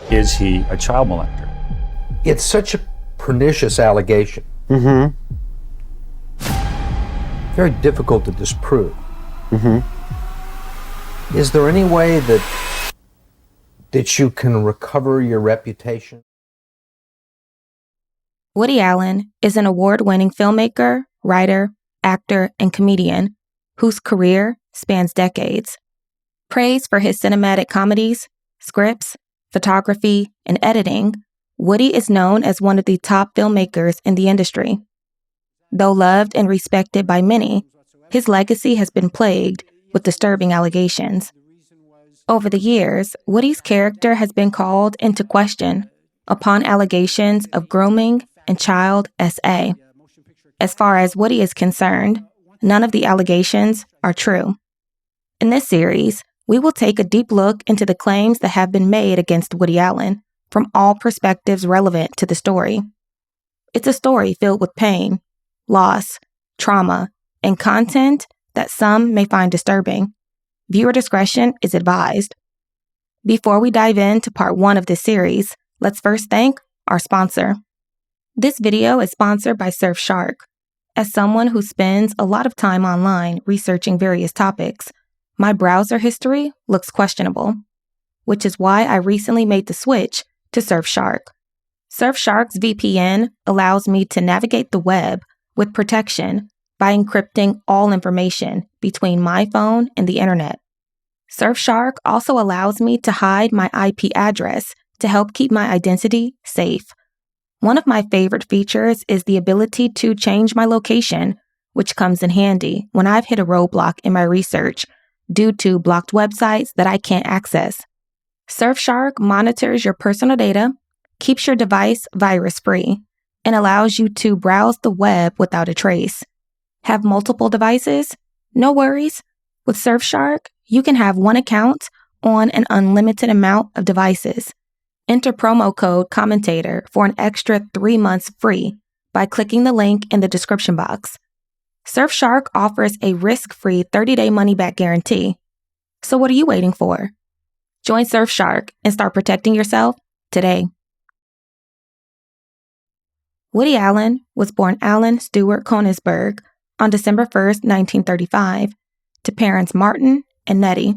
Is he a child molester? It's such a pernicious allegation. Mm-hmm. Very difficult to disprove. Mm-hmm. Is there any way that you can recover your reputation? Woody Allen is an award-winning filmmaker, writer, actor, and comedian whose career spans decades. Praised for his cinematic comedies, scripts, photography, and editing, Woody is known as one of the top filmmakers in the industry. Though loved and respected by many, his legacy has been plagued with disturbing allegations. Over the years, Woody's character has been called into question upon allegations of grooming and child SA. As far as Woody is concerned, none of the allegations are true. In this series, we will take a deep look into the claims that have been made against Woody Allen from all perspectives relevant to the story. It's a story filled with pain, loss, trauma, and content that some may find disturbing. Viewer discretion is advised. Before we dive into part 1 of this series, let's first thank our sponsor. This video is sponsored by Surfshark. As someone who spends a lot of time online researching various topics, my browser history looks questionable, which is why I recently made the switch to Surfshark. Surfshark's VPN allows me to navigate the web with protection by encrypting all information between my phone and the internet. Surfshark also allows me to hide my IP address to help keep my identity safe. One of my favorite features is the ability to change my location, which comes in handy when I've hit a roadblock in my research due to blocked websites that I can't access. Surfshark monitors your personal data, keeps your device virus-free, and allows you to browse the web without a trace. Have multiple devices? No worries. With Surfshark, you can have one account on an unlimited amount of devices. Enter promo code commentator for an extra 3 months free by clicking the link in the description box. Surfshark offers a risk-free 30-day money-back guarantee. So what are you waiting for? Join Surfshark and start protecting yourself today. Woody Allen was born Alan Stewart Konigsberg on December 1st, 1935, to parents Martin and Nettie.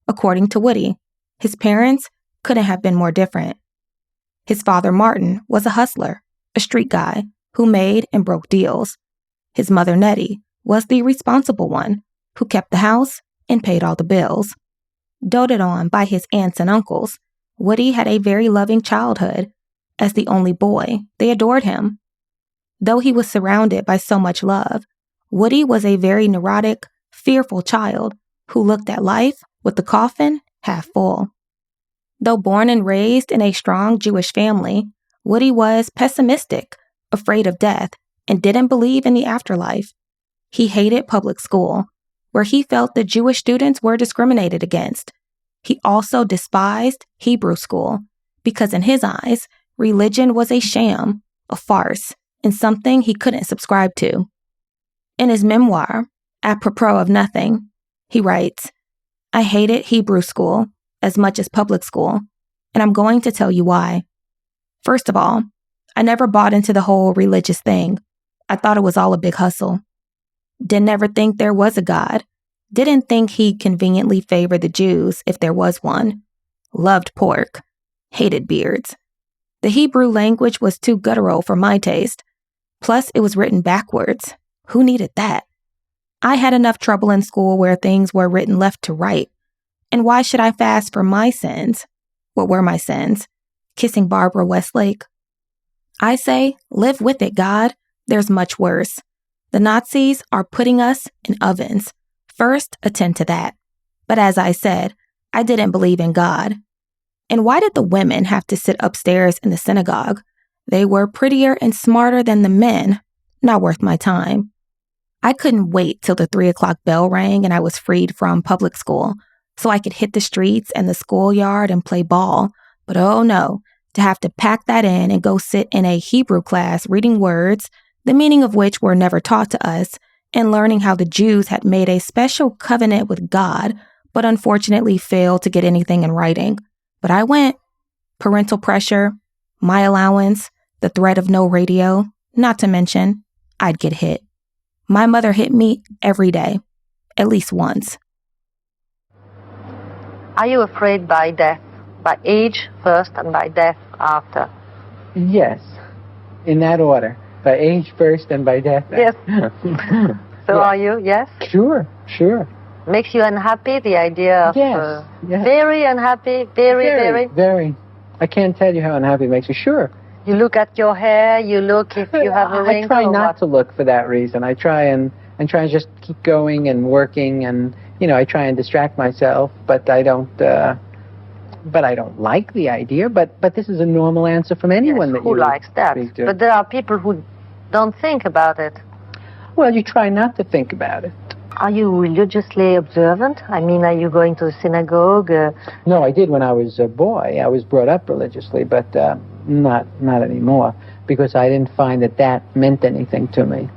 According to Woody, his parents couldn't have been more different. His father, Martin, was a hustler, a street guy who made and broke deals. His mother, Nettie, was the responsible one who kept the house and paid all the bills. Doted on by his aunts and uncles, Woody had a very loving childhood. As the only boy, they adored him. Though he was surrounded by so much love, Woody was a very neurotic, fearful child who looked at life with the coffin half full. Though born and raised in a strong Jewish family, Woody was pessimistic, afraid of death, and didn't believe in the afterlife. He hated public school, where he felt the Jewish students were discriminated against. He also despised Hebrew school, because in his eyes, religion was a sham, a farce, and something he couldn't subscribe to. In his memoir, Apropos of Nothing, he writes, "I hated Hebrew school as much as public school, and I'm going to tell you why. First of all, I never bought into the whole religious thing. I thought it was all a big hustle. Didn't ever think there was a God. Didn't think he conveniently favored the Jews if there was one. Loved pork. Hated beards. The Hebrew language was too guttural for my taste. Plus, it was written backwards. Who needed that? I had enough trouble in school where things were written left to right. And why should I fast for my sins? What were my sins? Kissing Barbara Westlake? I say, live with it, God. There's much worse. The Nazis are putting us in ovens. First, attend to that. But as I said, I didn't believe in God. And why did the women have to sit upstairs in the synagogue? They were prettier and smarter than the men. Not worth my time. I couldn't wait till the 3 o'clock bell rang and I was freed from public school, so I could hit the streets and the schoolyard and play ball. But oh no, to have to pack that in and go sit in a Hebrew class reading words, the meaning of which were never taught to us, and learning how the Jews had made a special covenant with God, but unfortunately failed to get anything in writing. But I went. parental pressure, my allowance, the threat of no radio, not to mention, I'd get hit. My mother hit me every day, at least once. Are you afraid by death? By age first and by death after? Yes, in that order. By age first and by death. Yes. So Yeah. are you? Yes? Sure. Makes you unhappy, the idea of... Yes. Very unhappy, very... I can't tell you how unhappy it makes me. Sure. You look at your hair, you look if you have a wrinkle. I try or not what? to look for that reason. I try and just keep going and working, and I try and distract myself, but I don't like the idea. But this is a normal answer from anyone that who you likes that? speak to. But there are people who don't think about it. Well, you try not to think about it. Are you religiously observant? I mean, are you going to the synagogue? No, I did when I was a boy. I was brought up religiously, but not anymore, because I didn't find that meant anything to me.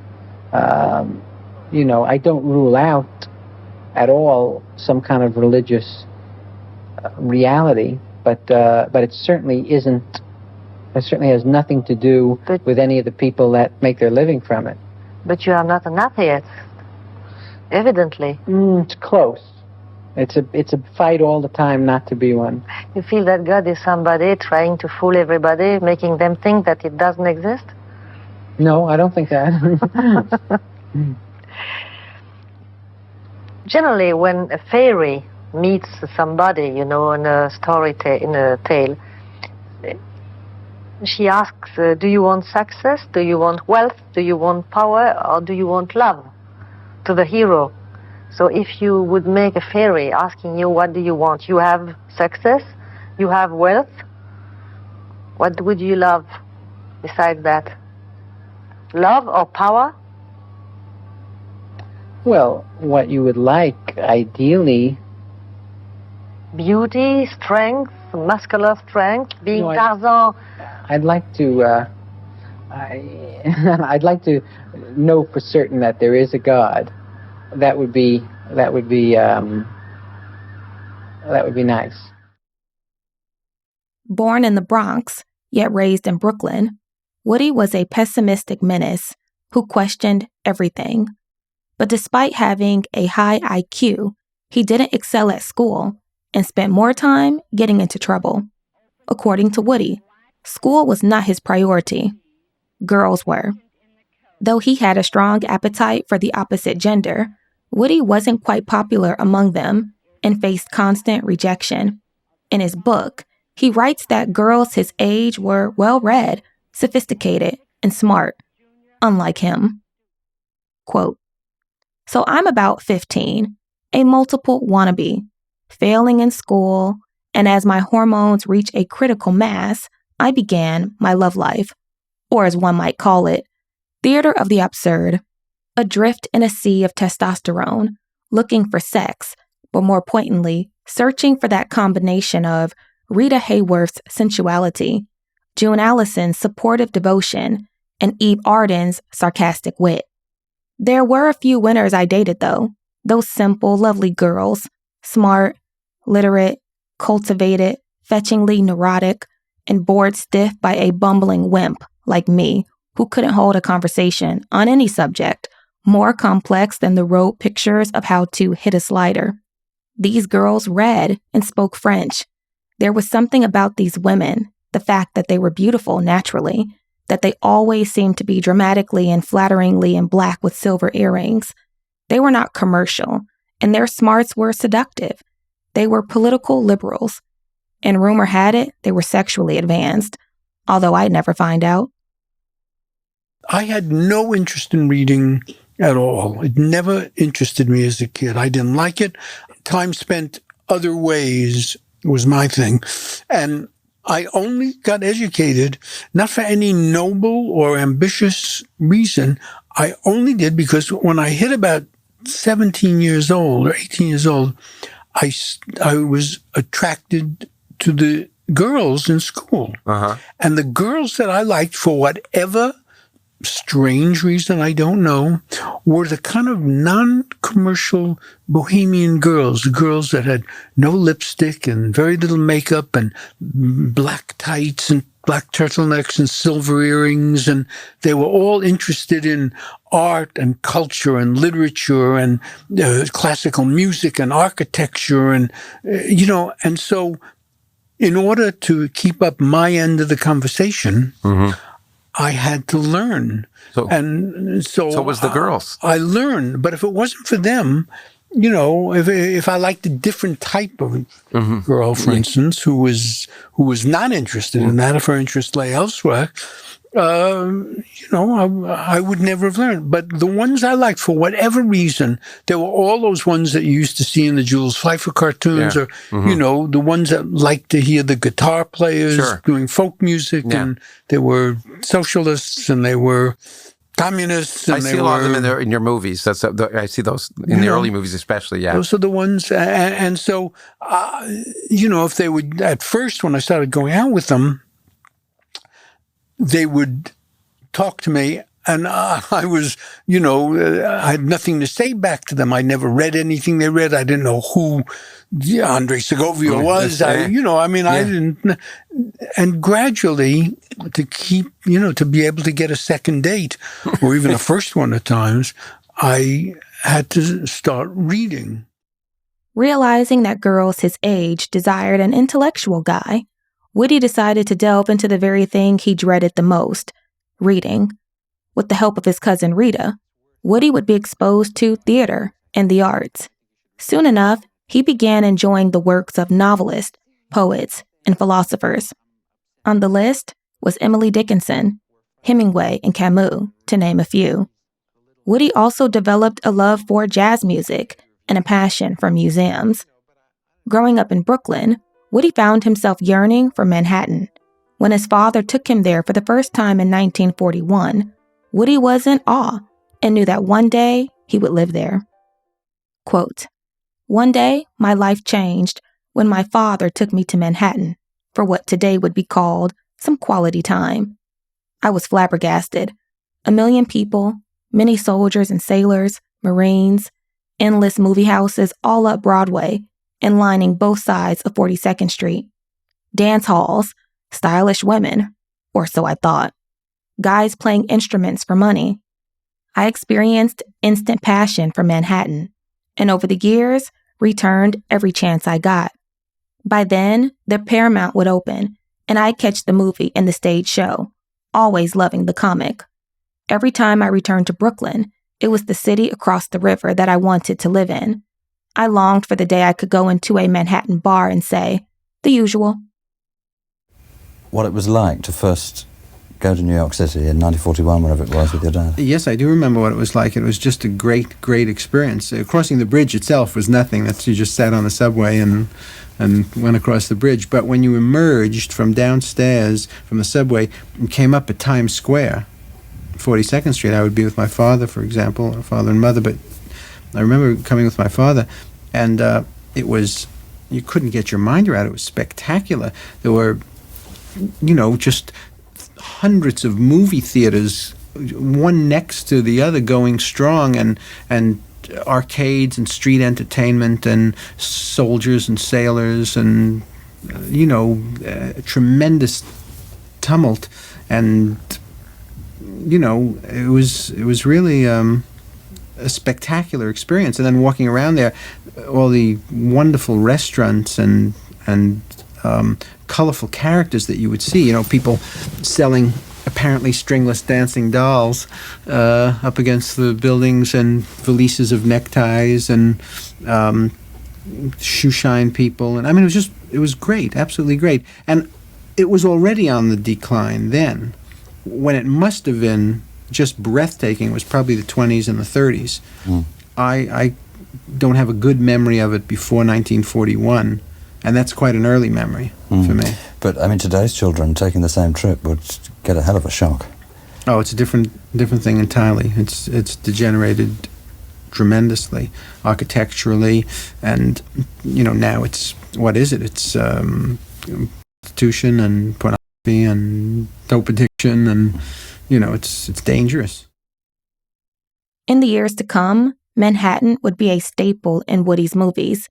I don't rule out at all some kind of religious reality, but it certainly isn't. It certainly has nothing to do with any of the people that make their living from it. But you are not an atheist, evidently. It's close. It's a fight all the time not to be one. You feel that God is somebody trying to fool everybody, making them think that it doesn't exist? No, I don't think that. Generally, when a fairy meets somebody, in a tale, she asks, do you want success? Do you want wealth? Do you want power? Or do you want love? To the hero. So if you would make a fairy asking you, what do you want? You have success? You have wealth? What would you love besides that? Love or power? Well, what you would like, ideally... Beauty, strength, muscular strength, being Tarzan. I'd like to... I'd like to know for certain that there is a God. That would be nice. Born in the Bronx, yet raised in Brooklyn, Woody was a pessimistic menace who questioned everything. But despite having a high IQ, he didn't excel at school and spent more time getting into trouble. According to Woody, school was not his priority. Girls were. Though he had a strong appetite for the opposite gender, Woody wasn't quite popular among them and faced constant rejection. In his book, he writes that girls his age were well-read, sophisticated, and smart, unlike him. Quote, "So I'm about 15, a multiple wannabe, failing in school, and as my hormones reach a critical mass, I began my love life, or as one might call it, theater of the absurd, adrift in a sea of testosterone, looking for sex, but more pointedly, searching for that combination of Rita Hayworth's sensuality, June Allison's supportive devotion, and Eve Arden's sarcastic wit. There were a few winners I dated, though, those simple, lovely girls, smart, literate, cultivated, fetchingly neurotic, and bored stiff by a bumbling wimp like me, who couldn't hold a conversation on any subject more complex than the road pictures of how to hit a slider. These girls read and spoke French. There was something about these women, the fact that they were beautiful naturally, that they always seemed to be dramatically and flatteringly in black with silver earrings. They were not commercial, and their smarts were seductive. They were political liberals. And rumor had it, they were sexually advanced, although I'd never find out. I had no interest in reading at all. It never interested me as a kid. I didn't like it. Time spent other ways was my thing. And I only got educated, not for any noble or ambitious reason. I only did because when I hit about 17 years old or 18 years old, I was attracted to the girls in school. And the girls that I liked, for whatever strange reason, I don't know, were the kind of non-commercial bohemian girls that had no lipstick and very little makeup and black tights and black turtlenecks and silver earrings, and they were all interested in art and culture and literature and classical music and architecture and, and so in order to keep up my end of the conversation, I had to learn. So was the girls. I learned, but if it wasn't for them, if I liked a different type of girl, for instance, who was not interested in that, if her interest lay elsewhere, I would never have learned. But the ones I liked, for whatever reason, there were all those ones that you used to see in the Jules Feiffer cartoons, or, the ones that liked to hear the guitar players doing folk music, and they were socialists, and they were communists. And I see a lot of them in your movies. I see those in the early movies especially, Those are the ones. And so, if they would, at first, when I started going out with them, they would talk to me, and I was, I had nothing to say back to them. I never read anything they read. I didn't know who Andre Segovia was. I didn't. And gradually, to keep, to be able to get a second date, or even a first one at times, I had to start reading. Realizing that girls his age desired an intellectual guy, Woody decided to delve into the very thing he dreaded the most, reading. With the help of his cousin Rita, Woody would be exposed to theater and the arts. Soon enough, he began enjoying the works of novelists, poets, and philosophers. On the list was Emily Dickinson, Hemingway, and Camus, to name a few. Woody also developed a love for jazz music and a passion for museums. Growing up in Brooklyn, Woody found himself yearning for Manhattan. When his father took him there for the first time in 1941, Woody was in awe and knew that one day he would live there. Quote, "One day, my life changed when my father took me to Manhattan for what today would be called some quality time. I was flabbergasted. 1 million people, many soldiers and sailors, Marines, endless movie houses all up Broadway and lining both sides of 42nd Street. Dance halls, stylish women, or so I thought. Guys playing instruments for money. I experienced instant passion for Manhattan, and over the years, returned every chance I got. By then, the Paramount would open, and I'd catch the movie and the stage show, always loving the comic. Every time I returned to Brooklyn, it was the city across the river that I wanted to live in. I longed for the day I could go into a Manhattan bar and say, the usual." What it was like to first go to New York City in 1941, wherever it was, with your dad. Yes, I do remember what it was like. It was just a great, great experience. Crossing the bridge itself was nothing. You just sat on the subway and went across the bridge. But when you emerged from downstairs from the subway and came up at Times Square, 42nd Street, I would be with my father, for example, or father and mother, but I remember coming with my father, and it was, you couldn't get your mind around it. It was spectacular. There were, just hundreds of movie theaters, one next to the other, going strong, and arcades and street entertainment and soldiers and sailors and, tremendous tumult. And, it was really a spectacular experience. And then walking around there, all the wonderful restaurants and colorful characters that you would see, people selling apparently stringless dancing dolls up against the buildings, and valises of neckties, and shoe shine people. And I mean, it was great, absolutely great. And it was already on the decline then. When it must have been just breathtaking was probably the 20s and the 30s. I don't have a good memory of it before 1941, and that's quite an early memory for me. But I mean, today's children taking the same trip would get a hell of a shock. Oh, it's a different thing entirely. It's degenerated tremendously architecturally, and now it's, what is it? It's prostitution and pornography and dope addiction and it's dangerous. In the years to come, Manhattan would be a staple in Woody's movies.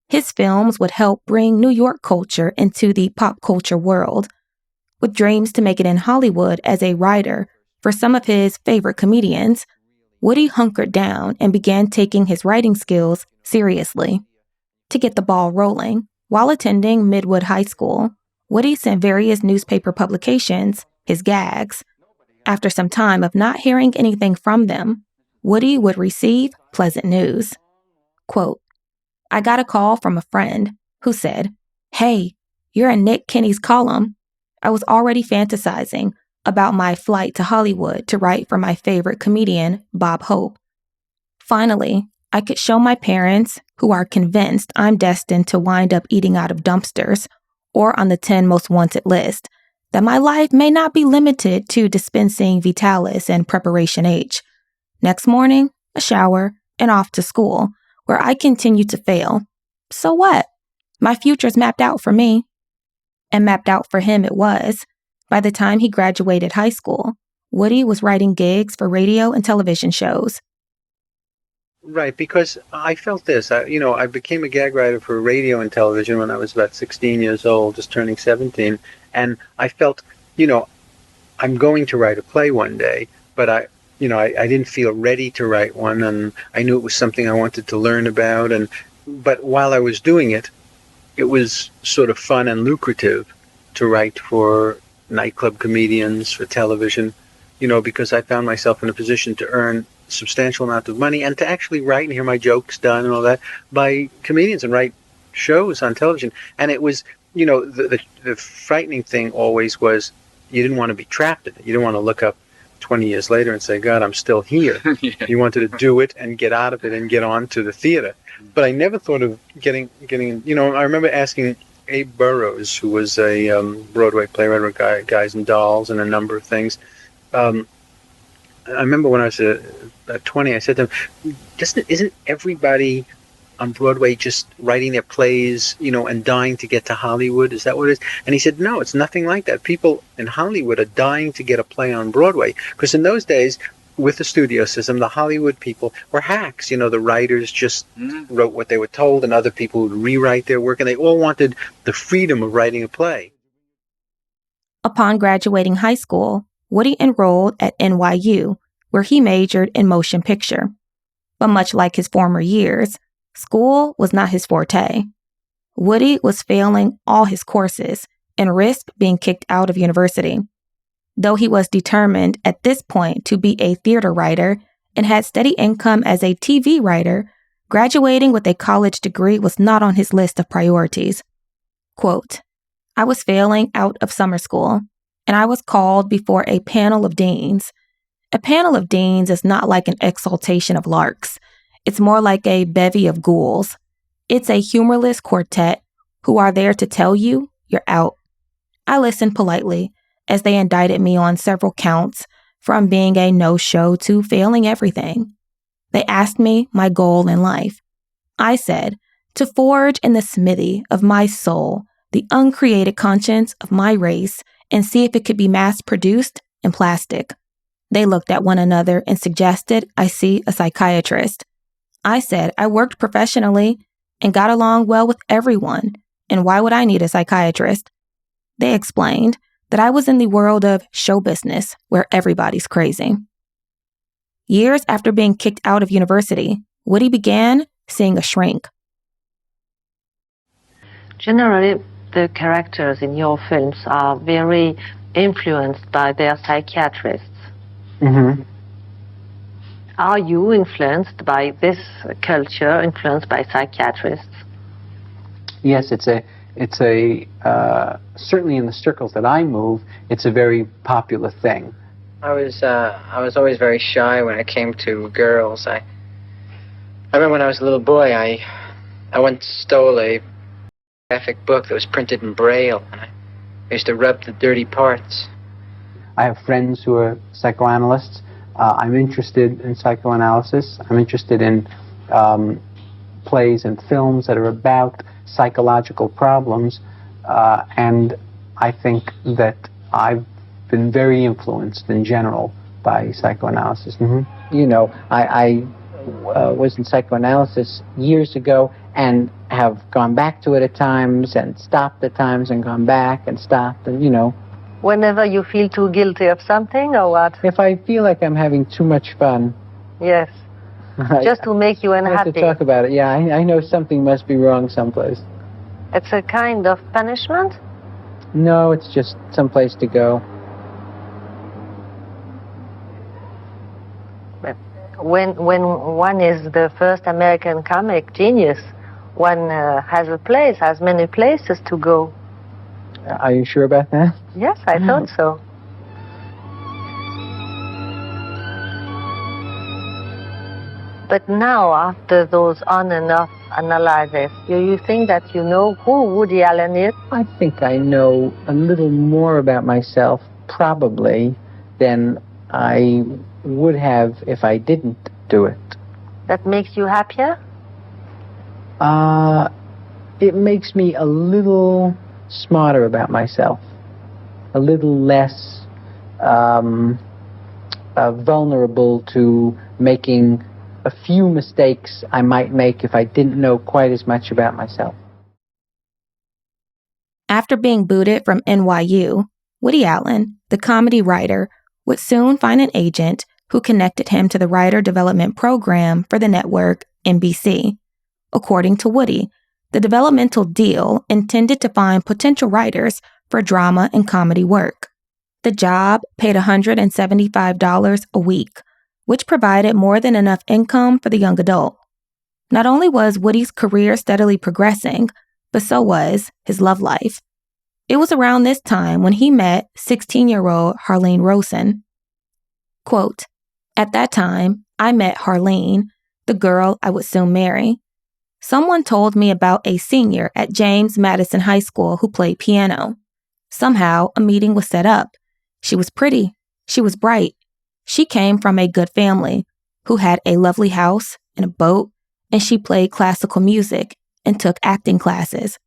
His films would help bring New York culture into the pop culture world. With dreams to make it in Hollywood as a writer for some of his favorite comedians, Woody hunkered down and began taking his writing skills seriously. To get the ball rolling, while attending Midwood High School, Woody sent various newspaper publications his gags. After some time of not hearing anything from them, Woody would receive pleasant news. Quote, I got a call from a friend who said, "Hey, you're in Nick Kinney's column." I was already fantasizing about my flight to Hollywood to write for my favorite comedian, Bob Hope. Finally, I could show my parents, who are convinced I'm destined to wind up eating out of dumpsters or on the 10 most wanted list, that my life may not be limited to dispensing Vitalis and Preparation H. Next morning, a shower, and off to school, where I continue to fail. So what? My future's mapped out for me. And mapped out for him it was. By the time he graduated high school, Woody was writing gigs for radio and television shows. Right, because I felt this. I became a gag writer for radio and television when I was about 16 years old, just turning 17. And I felt, I'm going to write a play one day, but I didn't feel ready to write one, and I knew it was something I wanted to learn about. But while I was doing it, it was sort of fun and lucrative to write for nightclub comedians, for television, because I found myself in a position to earn a substantial amount of money and to actually write and hear my jokes done and all that by comedians and write shows on television. And it was, the frightening thing always was you didn't want to be trapped in it. You didn't want to look up 20 years later and say, God, I'm still here. Yeah. You wanted to do it and get out of it and get on to the theater. But I never thought of getting. I remember asking Abe Burrows, who was a Broadway playwright with Guys and Dolls and a number of things. I remember when I was 20, I said to him, isn't everybody on Broadway just writing their plays, and dying to get to Hollywood? Is that what it is? And he said, no, it's nothing like that. People in Hollywood are dying to get a play on Broadway. Because in those days, with the studio system, the Hollywood people were hacks. The writers just wrote what they were told, and other people would rewrite their work, and they all wanted the freedom of writing a play. Upon graduating high school, Woody enrolled at NYU, where he majored in motion picture. But much like his former years, school was not his forte. Woody was failing all his courses and risked being kicked out of university. Though he was determined at this point to be a theater writer and had steady income as a TV writer, graduating with a college degree was not on his list of priorities. Quote, I was failing out of summer school, and I was called before a panel of deans. A panel of deans is not like an exaltation of larks. It's more like a bevy of ghouls. It's a humorless quartet who are there to tell you you're out. I listened politely as they indicted me on several counts, from being a no-show to failing everything. They asked me my goal in life. I said, to forge in the smithy of my soul the uncreated conscience of my race and see if it could be mass-produced in plastic. They looked at one another and suggested I see a psychiatrist. I said I worked professionally and got along well with everyone, and why would I need a psychiatrist? They explained that I was in the world of show business where everybody's crazy. Years after being kicked out of university, Woody began seeing a shrink. Generally, the characters in your films are very influenced by their psychiatrists. Mm-hmm. Are you influenced by this culture, influenced by psychiatrists? Yes, it's a certainly in the circles that I move, it's a very popular thing. I was always very shy when it came to girls. I remember when I was a little boy, I once stole a graphic book that was printed in Braille, and I used to rub the dirty parts. I have friends who are psychoanalysts. I'm interested in psychoanalysis. I'm interested in plays and films that are about psychological problems, and I think that I've been very influenced in general by psychoanalysis. You know, I was in psychoanalysis years ago and have gone back to it at times and stopped at times and gone back and stopped and, you know. Whenever you feel too guilty of something or what? If I feel like I'm having too much fun. Yes. Just to make you unhappy. I have to talk about it. Yeah, I know something must be wrong someplace. It's a kind of punishment? No, it's just someplace to go. When one is the first American comic genius, one has a place, has many places to go. Are you sure about that? Yes, I thought so. But now, after those on and off analyses, you think that you know who Woody Allen is? I think I know a little more about myself, probably, than I would have if I didn't do it. That makes you happier? It makes me a little smarter about myself, a little less vulnerable to making a few mistakes I might make if I didn't know quite as much about myself. After being booted from NYU, Woody Allen, the comedy writer, would soon find an agent who connected him to the writer development program for the network NBC. According to Woody, the developmental deal intended to find potential writers for drama and comedy work. The job paid $175 a week, which provided more than enough income for the young adult. Not only was Woody's career steadily progressing, but so was his love life. It was around this time when he met 16-year-old Harlene Rosen. Quote, "At that time, I met Harlene, the girl I would soon marry. Someone told me about a senior at James Madison High School who played piano. Somehow, a meeting was set up. She was pretty. She was bright. She came from a good family who had a lovely house and a boat, and she played classical music and took acting classes.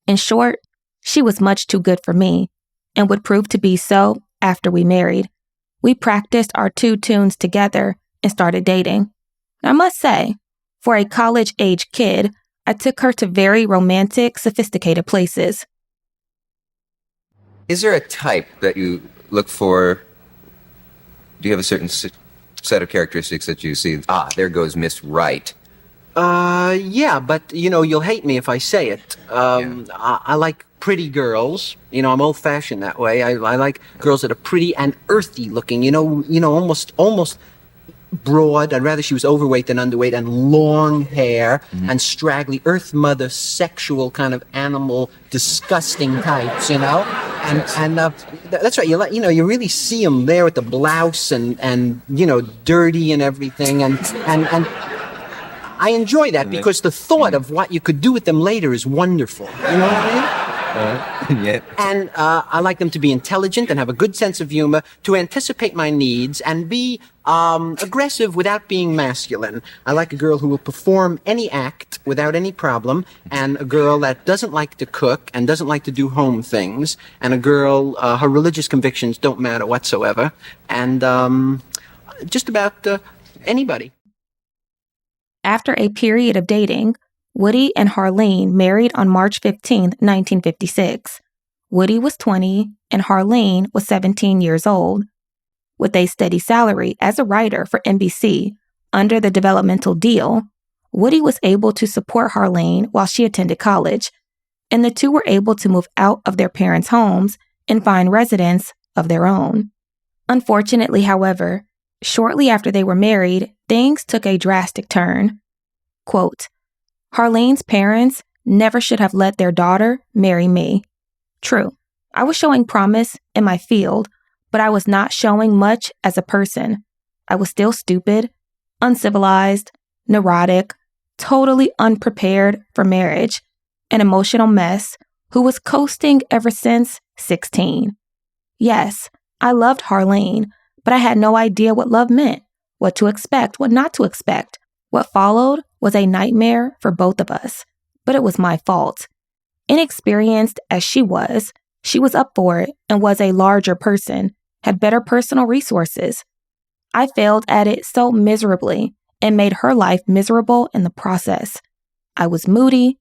In short, she was much too good for me and would prove to be so after we married. We practiced our 2 tunes together and started dating. I must say, for a college-age kid, I took her to very romantic, sophisticated places." Is there a type that you look for? Do you have a certain set of characteristics that you see? Ah, there goes Miss Right. Yeah, but, you know, you'll hate me if I say it. I like pretty girls. You know, I'm old-fashioned that way. I like girls that are pretty and earthy looking, you know, almost broad. I'd rather she was overweight than underweight, and long hair and straggly, earth mother, sexual kind of animal, disgusting types, you know? And that's right. You really see them there with the blouse and you know, dirty and everything. And I enjoy that because the thought of what you could do with them later is wonderful. You know what I mean? Yeah. And I like them to be intelligent and have a good sense of humor, to anticipate my needs and be aggressive without being masculine. I like a girl who will perform any act without any problem, and a girl that doesn't like to cook and doesn't like to do home things, and a girl, her religious convictions don't matter whatsoever, and just about anybody. After a period of dating, Woody and Harlene married on March 15, 1956. Woody was 20 and Harlene was 17 years old. With a steady salary as a writer for NBC under the developmental deal, Woody was able to support Harlene while she attended college, and the two were able to move out of their parents' homes and find residence of their own. Unfortunately, however, shortly after they were married, things took a drastic turn. Quote, "Harlene's parents never should have let their daughter marry me. True, I was showing promise in my field, but I was not showing much as a person. I was still stupid, uncivilized, neurotic, totally unprepared for marriage, an emotional mess who was coasting ever since 16. Yes, I loved Harlene, but I had no idea what love meant, what to expect, what not to expect. What followed was a nightmare for both of us, but it was my fault. Inexperienced as she was, She was up for it and was a larger person, had better personal resources. I failed at it so miserably and made her life miserable in the process. I was moody,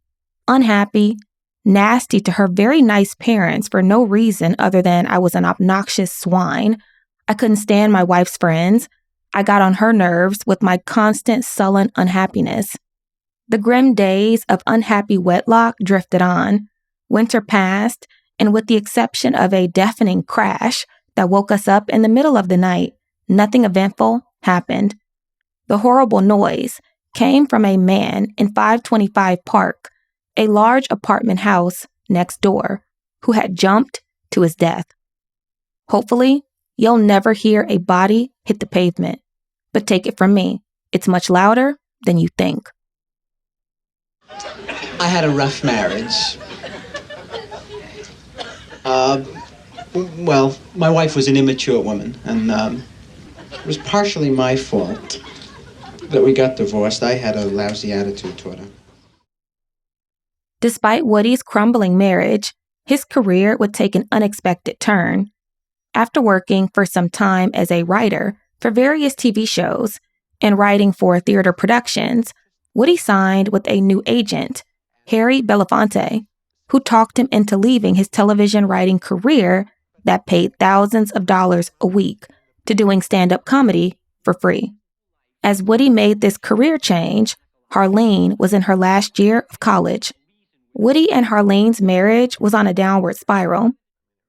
unhappy, nasty to her very nice parents for no reason other than I was an obnoxious swine. I couldn't stand my wife's friends. I got on her nerves with my constant sullen unhappiness. The grim days of unhappy wedlock drifted on. Winter passed, and with the exception of a deafening crash that woke us up in the middle of the night, nothing eventful happened. The horrible noise came from a man in 525 Park, a large apartment house next door, who had jumped to his death. Hopefully, you'll never hear a body hit the pavement, but take it from me, it's much louder than you think. I had a rough marriage. Well, my wife was an immature woman, and it was partially my fault that we got divorced. I had a lousy attitude toward her. Despite Woody's crumbling marriage, his career would take an unexpected turn. After working for some time as a writer for various TV shows and writing for theater productions, Woody signed with a new agent, Harry Belafonte, who talked him into leaving his television writing career that paid thousands of dollars a week to doing stand-up comedy for free. As Woody made this career change, Harleen was in her last year of college. Woody and Harleen's marriage was on a downward spiral.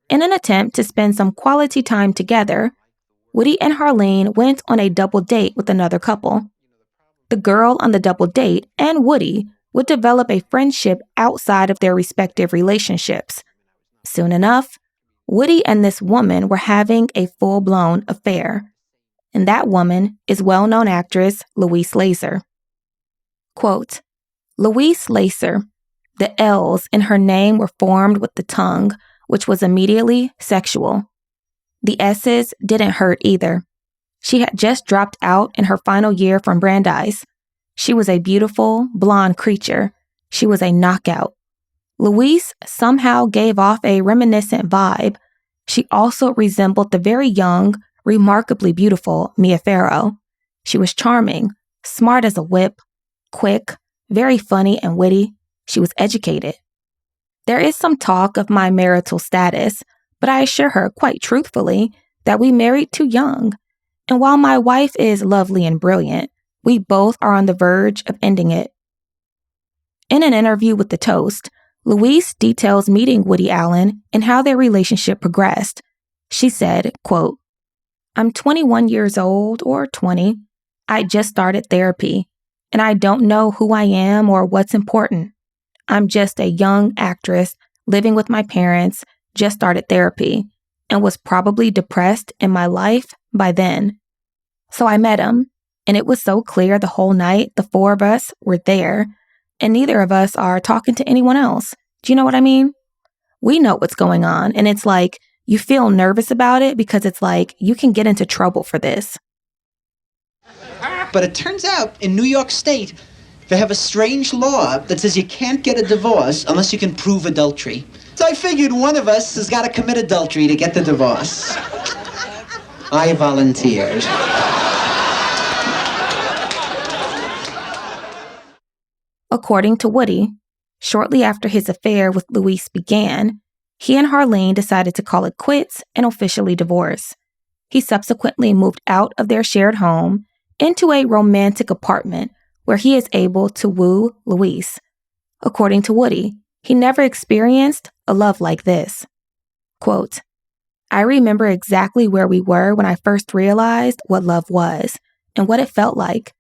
In an attempt to spend some quality time together, Woody and Harleen went on a double date with another couple. The girl on the double date and Woody would develop a friendship outside of their respective relationships. Soon enough, Woody and this woman were having a full-blown affair. And that woman is well-known actress Louise Lasser. Quote, Louise Lasser. The L's in her name were formed with the tongue, which was immediately sexual. The S's didn't hurt either. She had just dropped out in her final year from Brandeis. She was a beautiful, blonde creature. She was a knockout. Louise somehow gave off a reminiscent vibe. She also resembled the very young, remarkably beautiful Mia Farrow. She was charming, smart as a whip, quick, very funny and witty. She was educated. There is some talk of my marital status, but I assure her quite truthfully that we married too young. And while my wife is lovely and brilliant, we both are on the verge of ending it. In an interview with The Toast, Louise details meeting Woody Allen and how their relationship progressed. She said, quote, I'm 21 years old or 20. I just started therapy, and I don't know who I am or what's important. I'm just a young actress living with my parents, just started therapy, and was probably depressed in my life by then. So I met him, and it was so clear the whole night the four of us were there, and neither of us are talking to anyone else. Do you know what I mean? We know what's going on, and it's like you feel nervous about it because it's like you can get into trouble for this. But it turns out in New York State, they have a strange law that says you can't get a divorce unless you can prove adultery. So I figured one of us has got to commit adultery to get the divorce. I volunteered. According to Woody, shortly after his affair with Louise began, he and Harleen decided to call it quits and officially divorce. He subsequently moved out of their shared home into a romantic apartment where he is able to woo Louise. According to Woody, he never experienced a love like this. Quote, I remember exactly where we were when I first realized what love was and what it felt like.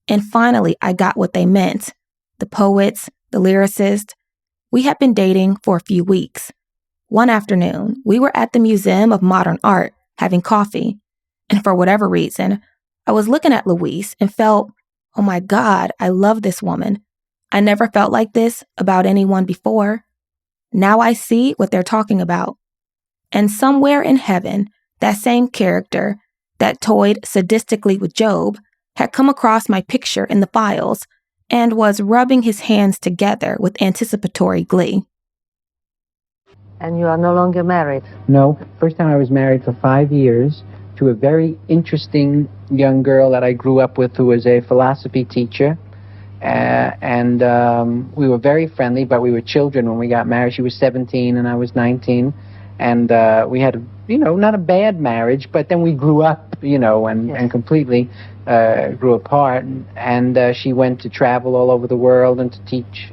And finally, I got what they meant. The poets, the lyricists. We had been dating for a few weeks. One afternoon, we were at the Museum of Modern Art having coffee. And for whatever reason, I was looking at Louise and felt, oh my God, I love this woman. I never felt like this about anyone before. Now I see what they're talking about. And somewhere in heaven, that same character that toyed sadistically with Job had come across my picture in the files and was rubbing his hands together with anticipatory glee. And you are no longer married? No. First time I was married for 5 years to a very interesting young girl that I grew up with who was a philosophy teacher. And we were very friendly, but we were children when we got married. She was 17 and I was 19. And we had, not a bad marriage, but then we grew up, and completely grew apart. And she went to travel all over the world and to teach,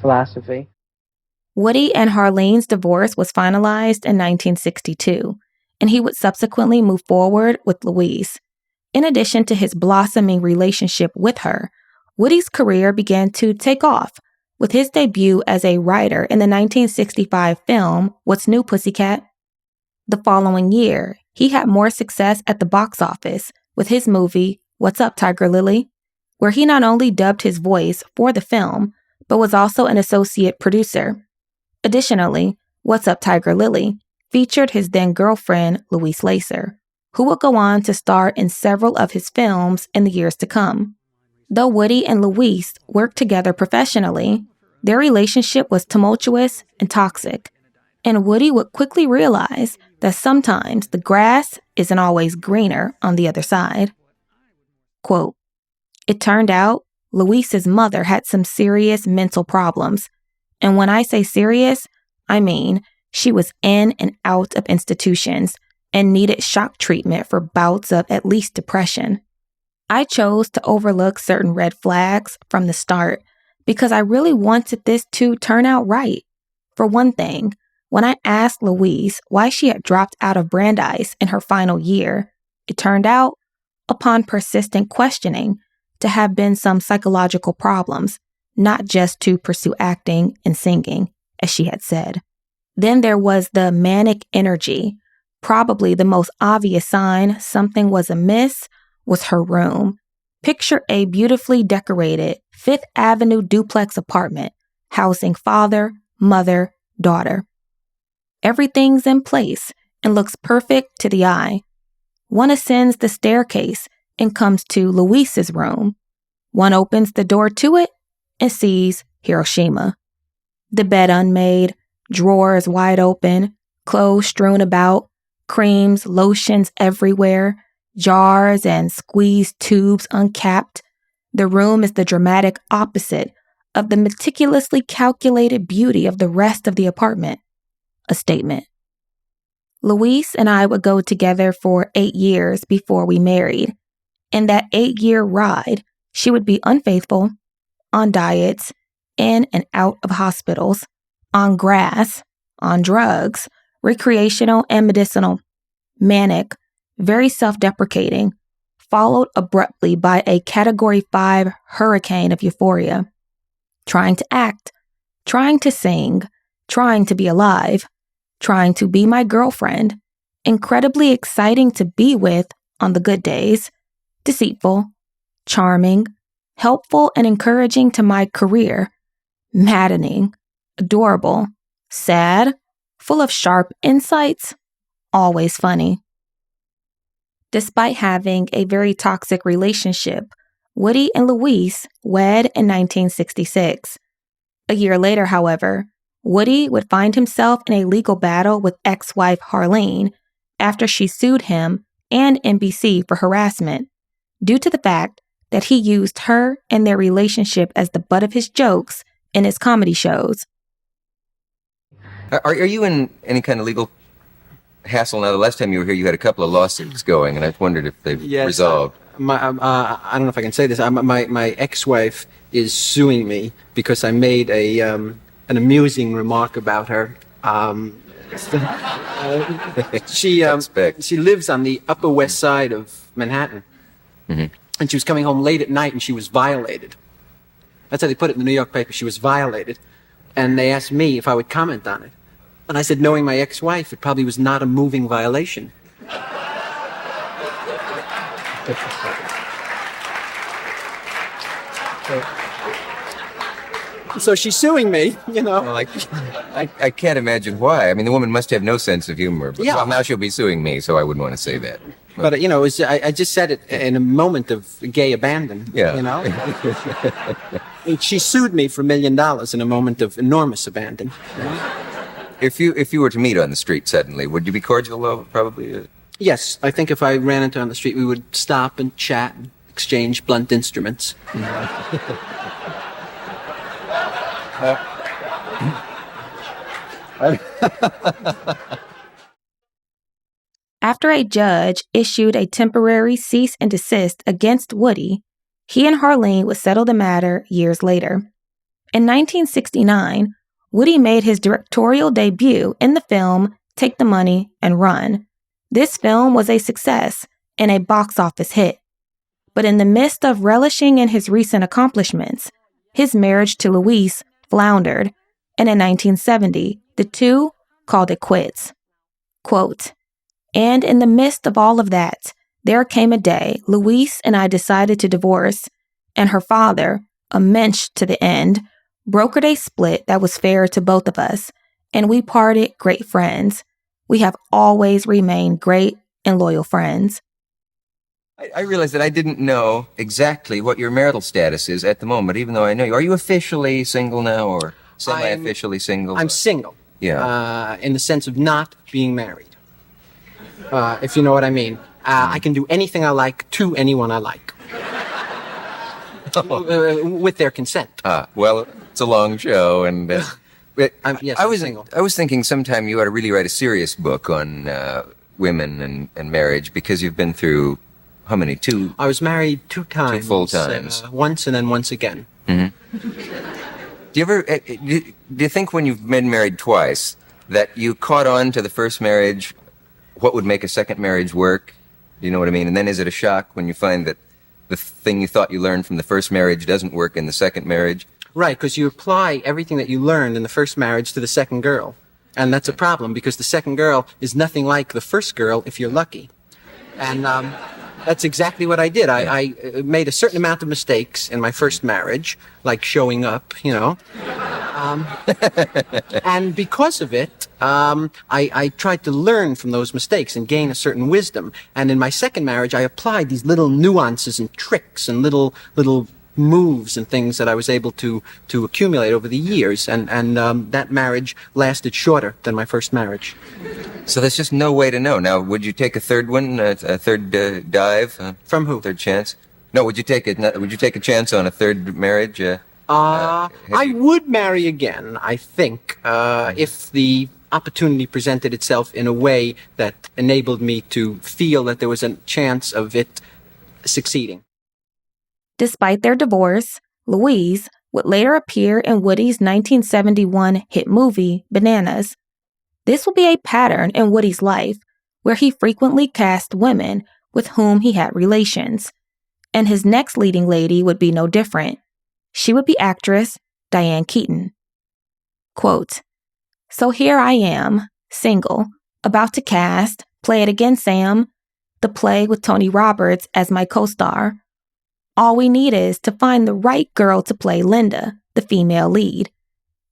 philosophy. Woody and Harlene's divorce was finalized in 1962, and he would subsequently move forward with Louise. In addition to his blossoming relationship with her, Woody's career began to take off with his debut as a writer in the 1965 film What's New, Pussycat? The following year, he had more success at the box office with his movie What's Up, Tiger Lily?, where he not only dubbed his voice for the film, but was also an associate producer. Additionally, What's Up, Tiger Lily? Featured his then-girlfriend, Louise Lacer, who would go on to star in several of his films in the years to come. Though Woody and Louise worked together professionally, their relationship was tumultuous and toxic, and Woody would quickly realize that sometimes the grass isn't always greener on the other side. Quote, "It turned out Louise's mother had some serious mental problems. And when I say serious, I mean she was in and out of institutions and needed shock treatment for bouts of at least depression. I chose to overlook certain red flags from the start because I really wanted this to turn out right. For one thing, when I asked Louise why she had dropped out of Brandeis in her final year, it turned out, upon persistent questioning, to have been some psychological problems, not just to pursue acting and singing, as she had said. Then there was the manic energy. Probably the most obvious sign something was amiss was her room. Picture a beautifully decorated Fifth Avenue duplex apartment housing father, mother, daughter. Everything's in place and looks perfect to the eye. One ascends the staircase and comes to Louise's room. One opens the door to it and sees Hiroshima. The bed unmade, drawers wide open, clothes strewn about, creams, lotions everywhere, jars and squeezed tubes uncapped. The room is the dramatic opposite of the meticulously calculated beauty of the rest of the apartment. A statement. Louise and I would go together for 8 years before we married. In that 8-year ride, she would be unfaithful, on diets, in and out of hospitals, on grass, on drugs, recreational and medicinal, manic, very self-deprecating, followed abruptly by a Category 5 hurricane of euphoria. Trying to act, trying to sing, trying to be alive, trying to be my girlfriend, incredibly exciting to be with on the good days, deceitful, charming, helpful and encouraging to my career, maddening, adorable, sad, full of sharp insights, always funny. Despite having a very toxic relationship, Woody and Louise wed in 1966. A year later, however, Woody would find himself in a legal battle with ex-wife Harlene after she sued him and NBC for harassment, due to the fact that he used her and their relationship as the butt of his jokes in his comedy shows. Are you in any kind of legal hassle now? The last time you were here, you had a couple of lawsuits going, and I wondered if they've resolved. I don't know if I can say this. My ex-wife is suing me because I made an amusing remark about her. She lives on the Upper West Side of Manhattan. Mm-hmm. And she was coming home late at night and she was violated. That's how they put it in the New York paper. She was violated. And they asked me if I would comment on it. And I said, knowing my ex-wife, it probably was not a moving violation. So she's suing me, you know. Well, I can't imagine why. I mean, the woman must have no sense of humor. But, well, now she'll be suing me, so I wouldn't want to say that. But you know, I just said it in a moment of gay abandon. Yeah. You know. She sued me for $1 million in a moment of enormous abandon. You know? If you were to meet on the street suddenly, would you be cordial though? Probably. Yes, I think if I ran into her on the street, we would stop and chat and exchange blunt instruments. After a judge issued a temporary cease and desist against Woody, he and Harleen would settle the matter years later. In 1969, Woody made his directorial debut in the film Take the Money and Run. This film was a success and a box office hit. But in the midst of relishing in his recent accomplishments, his marriage to Louise floundered, and in 1970, the two called it quits. Quote, "And in the midst of all of that, there came a day Louise and I decided to divorce, and her father, a mensch to the end, brokered a split that was fair to both of us, and we parted great friends. We have always remained great and loyal friends." I realized that I didn't know exactly what your marital status is at the moment, even though I know you. Are you officially single now, or semi-officially single? I'm single. Yeah. In the sense of not being married. If you know what I mean. I can do anything I like to anyone I like. With their consent. Well, it's a long show, and yes, I'm single. I was thinking sometime you ought to really write a serious book on women and marriage, because you've been through how many? Two? I was married 2 times. 2 full times. Once and then once again. Mm-hmm. Do you ever? Do you think when you've been married twice that you caught on to the first marriage, what would make a second marriage work? Do you know what I mean? And then is it a shock when you find that the thing you thought you learned from the first marriage doesn't work in the second marriage? Right, because you apply everything that you learned in the first marriage to the second girl. And that's a problem, because the second girl is nothing like the first girl if you're lucky. And that's exactly what I did. I made a certain amount of mistakes in my first marriage, like showing up, you know. And because of it, I tried to learn from those mistakes and gain a certain wisdom. And in my second marriage, I applied these little nuances and tricks and little moves and things that I was able to accumulate over the years. And that marriage lasted shorter than my first marriage. So there's just no way to know. Now, would you take a third one, a third dive? From who? Third chance? No, would you take it? Would you take a chance on a third marriage? I would marry again, I think, if the opportunity presented itself in a way that enabled me to feel that there was a chance of it succeeding. Despite their divorce, Louise would later appear in Woody's 1971 hit movie, Bananas. This would be a pattern in Woody's life, where he frequently cast women with whom he had relations. And his next leading lady would be no different. She would be actress Diane Keaton. Quote, "So here I am, single, about to cast Play It Again, Sam, the play with Tony Roberts as my co-star. All we need is to find the right girl to play Linda, the female lead.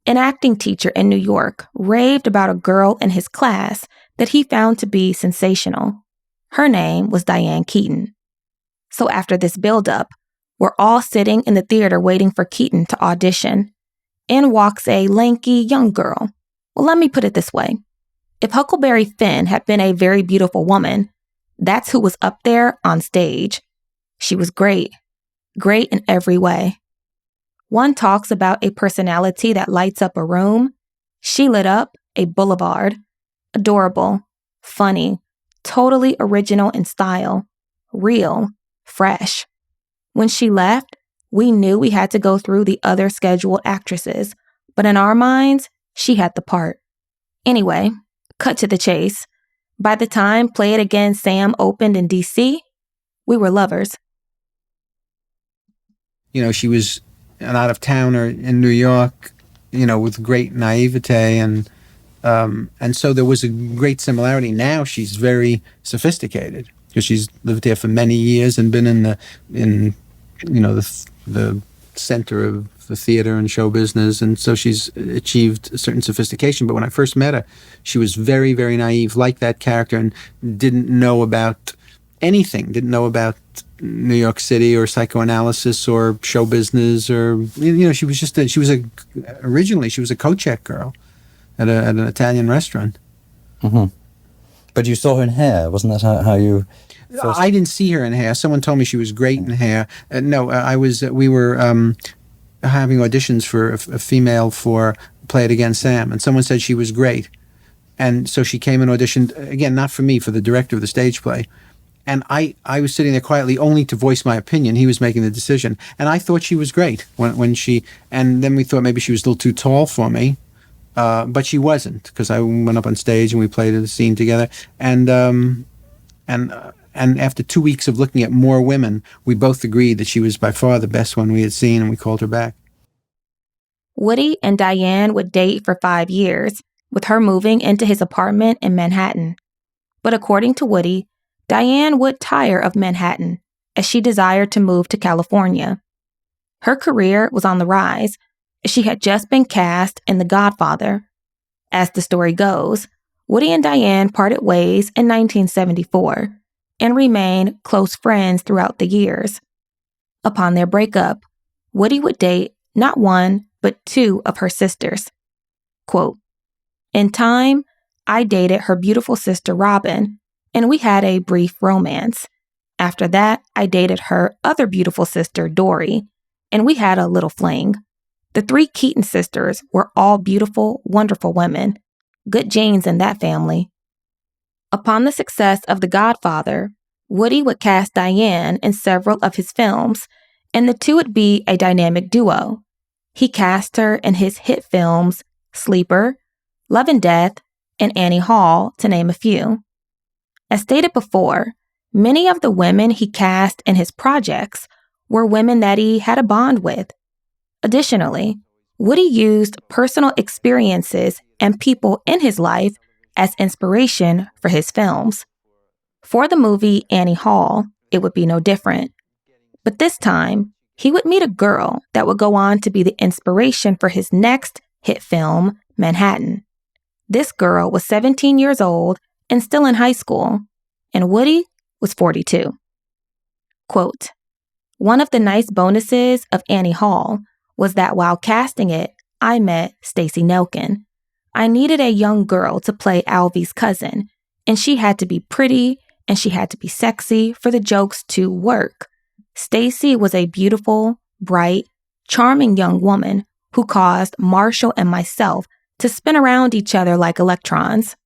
An acting teacher in New York raved about a girl in his class that he found to be sensational. Her name was Diane Keaton. So after this build-up, we're all sitting in the theater waiting for Keaton to audition. In walks a lanky young girl. Well, let me put it this way. If Huckleberry Finn had been a very beautiful woman, that's who was up there on stage. She was great. Great in every way. One talks about a personality that lights up a room. She lit up a boulevard. Adorable, funny, totally original in style, real, fresh. When she left, we knew we had to go through the other scheduled actresses, but in our minds, she had the part. Anyway, cut to the chase. By the time Play It Again, Sam opened in D.C., we were lovers. You know, she was an out-of-towner in New York, you know, with great naivete, and so there was a great similarity. Now she's very sophisticated because she's lived here for many years and been in the center of the theater and show business, and so she's achieved a certain sophistication. But when I first met her, she was very, very naive, like that character, and didn't know about anything, didn't know about New York City or psychoanalysis or show business, or, you know, originally she was a co-check girl. at an Italian restaurant. Mm-hmm. But you saw her in Hair, wasn't that how you? First... I didn't see her in Hair. Someone told me she was great in Hair. We were having auditions for a female for Play It Again, Sam, and someone said she was great. And so she came and auditioned, again, not for me, for the director of the stage play. And I was sitting there quietly only to voice my opinion. He was making the decision. And I thought she was great when she, and then we thought maybe she was a little too tall for me. But she wasn't, because I went up on stage and we played a scene together. And after 2 weeks of looking at more women, we both agreed that she was by far the best one we had seen, and we called her back. Woody and Diane would date for 5 years, with her moving into his apartment in Manhattan. But according to Woody, Diane would tire of Manhattan as she desired to move to California. Her career was on the rise. She had just been cast in The Godfather. As the story goes, Woody and Diane parted ways in 1974 and remained close friends throughout the years. Upon their breakup, Woody would date not one, but 2 of her sisters. Quote, "In time, I dated her beautiful sister Robin, and we had a brief romance. After that, I dated her other beautiful sister Dory, and we had a little fling. The 3 Keaton sisters were all beautiful, wonderful women. Good genes in that family." Upon the success of The Godfather, Woody would cast Diane in several of his films, and the two would be a dynamic duo. He cast her in his hit films Sleeper, Love and Death, and Annie Hall, to name a few. As stated before, many of the women he cast in his projects were women that he had a bond with. Additionally, Woody used personal experiences and people in his life as inspiration for his films. For the movie Annie Hall, it would be no different. But this time, he would meet a girl that would go on to be the inspiration for his next hit film, Manhattan. This girl was 17 years old and still in high school, and Woody was 42. Quote, "One of the nice bonuses of Annie Hall was that while casting it, I met Stacey Nelkin. I needed a young girl to play Alvy's cousin, and she had to be pretty and she had to be sexy for the jokes to work. Stacey was a beautiful, bright, charming young woman who caused Marshall and myself to spin around each other like electrons."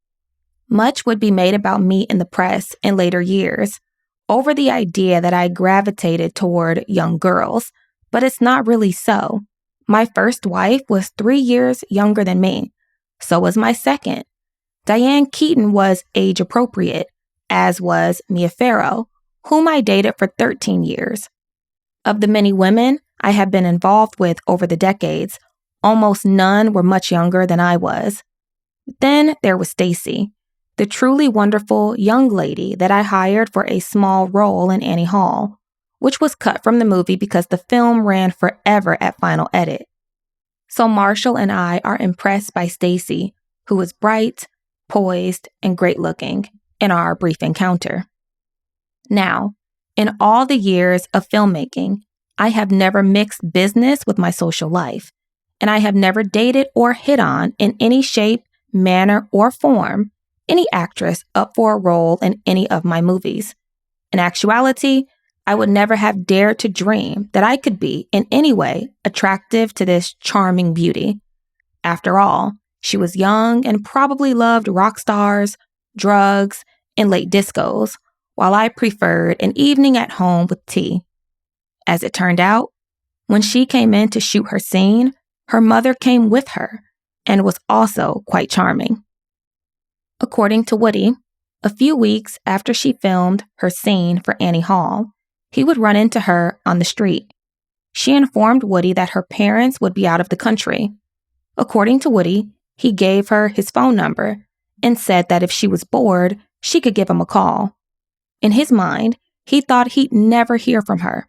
Much would be made about me in the press in later years over the idea that I gravitated toward young girls, but it's not really so. My first wife was 3 years younger than me. So was my second. Diane Keaton was age appropriate, as was Mia Farrow, whom I dated for 13 years. Of the many women I have been involved with over the decades, almost none were much younger than I was. Then there was Stacey, the truly wonderful young lady that I hired for a small role in Annie Hall, which was cut from the movie because the film ran forever at final edit. So Marshall and I are impressed by Stacey, who was bright, poised, and great looking in our brief encounter. Now, in all the years of filmmaking, I have never mixed business with my social life, and I have never dated or hit on in any shape, manner, or form any actress up for a role in any of my movies. In actuality, I would never have dared to dream that I could be in any way attractive to this charming beauty. After all, she was young and probably loved rock stars, drugs, and late discos, while I preferred an evening at home with tea. As it turned out, when she came in to shoot her scene, her mother came with her and was also quite charming. According to Woody, a few weeks after she filmed her scene for Annie Hall, he would run into her on the street. She informed Woody that her parents would be out of the country. According to Woody, he gave her his phone number and said that if she was bored, she could give him a call. In his mind, he thought he'd never hear from her.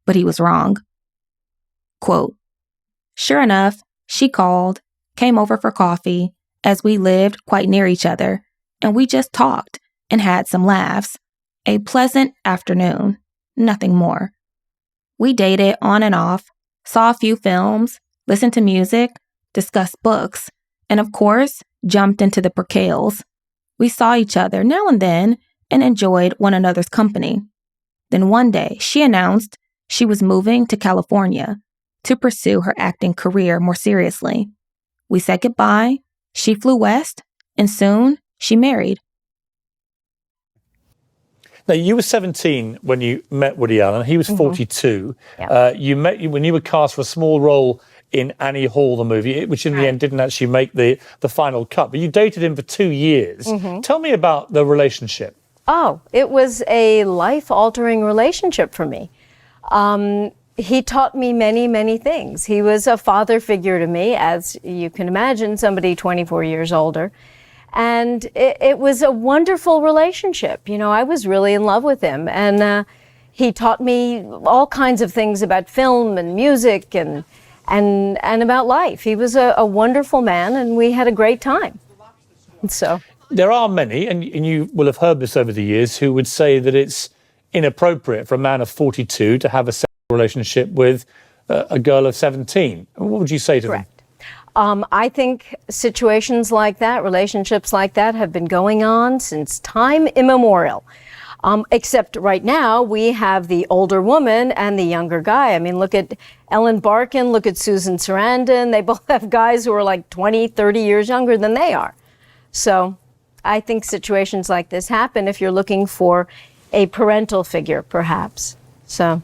But he was wrong. Quote, "Sure enough, she called, came over for coffee, as we lived quite near each other, and we just talked and had some laughs. A pleasant afternoon, nothing more. We dated on and off, saw a few films, listened to music, discussed books, and of course, jumped into the percales. We saw each other now and then and enjoyed one another's company. Then one day, she announced she was moving to California to pursue her acting career more seriously. We said goodbye, she flew west, and soon she married. Now, you were 17 when you met Woody Allen. He was 42. Yeah. You met when you were cast for a small role in Annie Hall, the movie, which in the end didn't actually make the final cut. But you dated him for 2 years. Tell me about the relationship. Oh, it was a life-altering relationship for me. He taught me many, many things. He was a father figure to me, as you can imagine, somebody 24 years older. And it was a wonderful relationship. You know, I was really in love with him. And he taught me all kinds of things about film and music and about life. He was a wonderful man, and we had a great time. And so there are many, and you will have heard this over the years, who would say that it's inappropriate for a man of 42 to have a sexual relationship with a girl of 17. What would you say to them? I think situations like that, relationships like that, have been going on since time immemorial. Except right now, we have the older woman and the younger guy. I mean, look at Ellen Barkin, look at Susan Sarandon. They both have guys who are like 20, 30 years younger than they are. So I think situations like this happen if you're looking for a parental figure, perhaps. So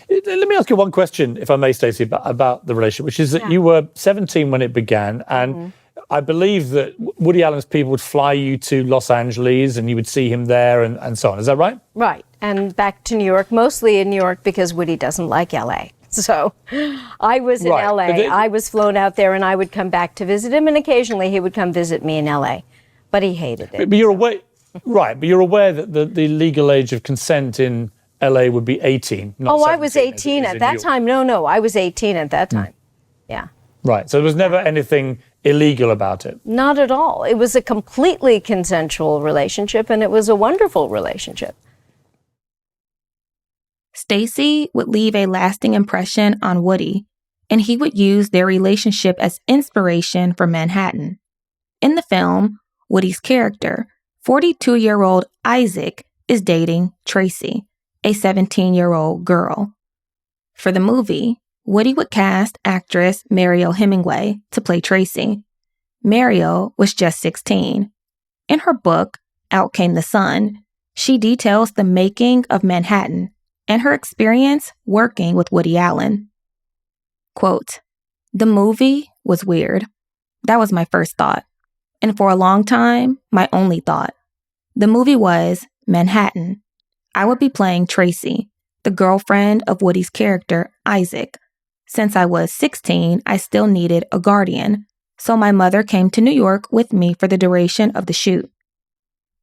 let me ask you one question, if I may, Stacey, about the relationship, which is that you were 17 when it began, and I believe that Woody Allen's people would fly you to Los Angeles and you would see him there and so on. Is that right? Right. And back to New York, mostly in New York because Woody doesn't like L.A. So I was in L.A. I was flown out there and I would come back to visit him, and occasionally he would come visit me in L.A. But he hated it. But you're aware, right, but you're aware that the legal age of consent in LA would be 18, not 17. I was 18 at that time. No, I was 18 at that time. Yeah. Right, so there was never anything illegal about it? Not at all. It was a completely consensual relationship, and it was a wonderful relationship. Stacey would leave a lasting impression on Woody, and he would use their relationship as inspiration for Manhattan. In the film, Woody's character, 42-year-old Isaac, is dating Tracy, a 17-year-old girl. For the movie, Woody would cast actress Mariel Hemingway to play Tracy. Mariel was just 16. In her book, Out Came the Sun, she details the making of Manhattan and her experience working with Woody Allen. Quote, "The movie was weird. That was my first thought. And for a long time, my only thought. The movie was Manhattan. I would be playing Tracy, the girlfriend of Woody's character, Isaac. Since I was 16, I still needed a guardian, so my mother came to New York with me for the duration of the shoot.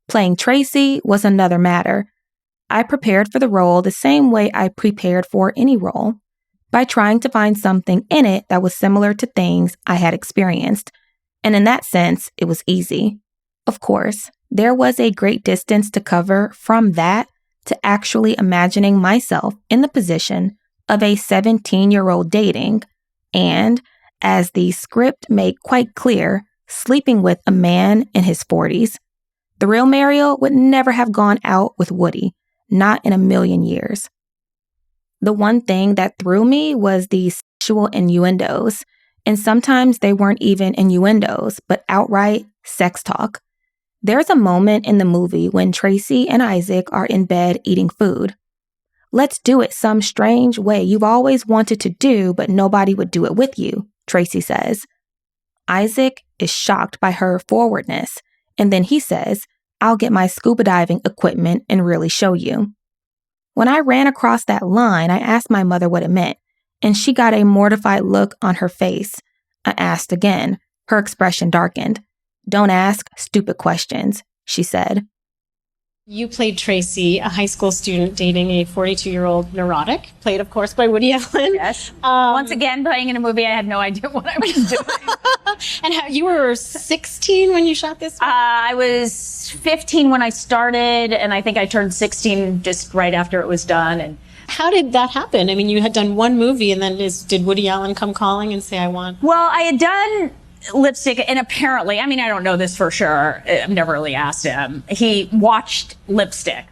Playing Tracy was another matter. I prepared for the role the same way I prepared for any role, by trying to find something in it that was similar to things I had experienced, and in that sense, it was easy. Of course, there was a great distance to cover from that to actually imagining myself in the position of a 17-year-old dating and, as the script made quite clear, sleeping with a man in his 40s. The real Mariel would never have gone out with Woody, not in a million years. The one thing that threw me was the sexual innuendos, and sometimes they weren't even innuendos, but outright sex talk. There's a moment in the movie when Tracy and Isaac are in bed eating food. "Let's do it some strange way you've always wanted to do, but nobody would do it with you," Tracy says. Isaac is shocked by her forwardness, and then he says, "I'll get my scuba diving equipment and really show you." When I ran across that line, I asked my mother what it meant, and she got a mortified look on her face. I asked again. Her expression darkened. "Don't ask stupid questions," she said. You played Tracy, a high school student dating a 42-year-old neurotic, played, of course, by Woody Allen. Yes. Once again, playing in a movie I had no idea what I was doing. And you were 16 when you shot this one? I was 15 when I started, and I think I turned 16 just right after it was done. And how did that happen? I mean, you had done one movie, and then did Woody Allen come calling and say, "I want"? Well, I had done lipstick, and apparently, I mean, I don't know this for sure. I've never really asked him. He watched Lipstick.